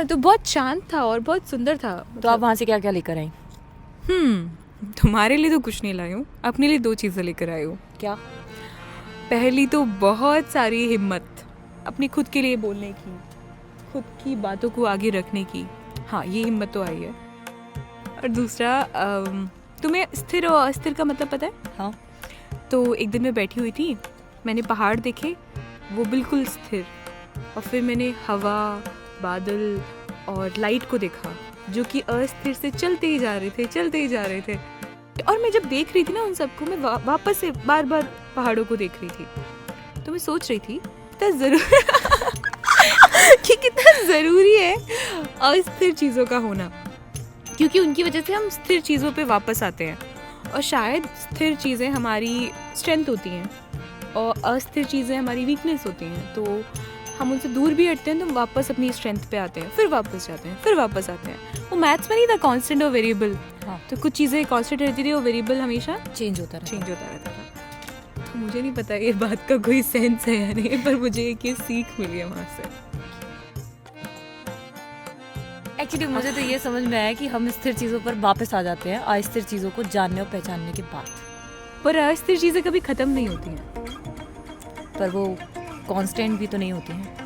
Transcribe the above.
हाँ, तो बहुत शांत था और बहुत सुंदर था। तो आप वहाँ से क्या क्या लेकर आई? तुम्हारे लिए तो कुछ नहीं लाई हूँ, अपने लिए 2 चीज़ें लेकर आई हूँ। क्या? पहली तो बहुत सारी हिम्मत अपनी खुद के लिए बोलने की, खुद की बातों को आगे रखने की। हाँ, ये हिम्मत तो आई है। और दूसरा, तुम्हें स्थिर और अस्थिर का मतलब पता है? हाँ। तो एक दिन मैं बैठी हुई थी, मैंने पहाड़ देखे, वो बिल्कुल स्थिर, और फिर मैंने हवा, बादल और लाइट को देखा जो कि अस्थिर से चलते ही जा रहे थे। और मैं जब देख रही थी ना उन सबको, मैं वापस से बार बार पहाड़ों को देख रही थी। तो मैं सोच रही थी कि कितना ज़रूरी है अस्थिर चीज़ों का होना, क्योंकि उनकी वजह से हम स्थिर चीज़ों पे वापस आते हैं। और शायद स्थिर चीज़ें हमारी स्ट्रेंथ होती हैं और अस्थिर चीज़ें हमारी वीकनेस होती हैं। तो हम उनसे दूर भी हटते हैं तो हम वापस अपनी स्ट्रेंथ पे आते हैं, फिर वापस जाते हैं, फिर वापस आते हैं। वो मैथ्स में नहीं था कांस्टेंट और वेरिएबल। हाँ। तो कुछ चीज़ें कांस्टेंट रहती थी और वेरिएबल हमेशा चेंज होता रहता था। तो मुझे नहीं पता ये बात का कोई सेंस है या नहीं, पर मुझे एक ये सीख मिली है वहाँ से। एक्चुअली मुझे तो ये समझ में आया कि हम स्थिर चीज़ों पर वापस आ जाते हैं अस्थिर चीज़ों को जानने और पहचानने के बाद। पर अस्थिर चीज़ें कभी ख़त्म नहीं होती हैं। पर वो कांस्टेंट भी तो नहीं होती हैं।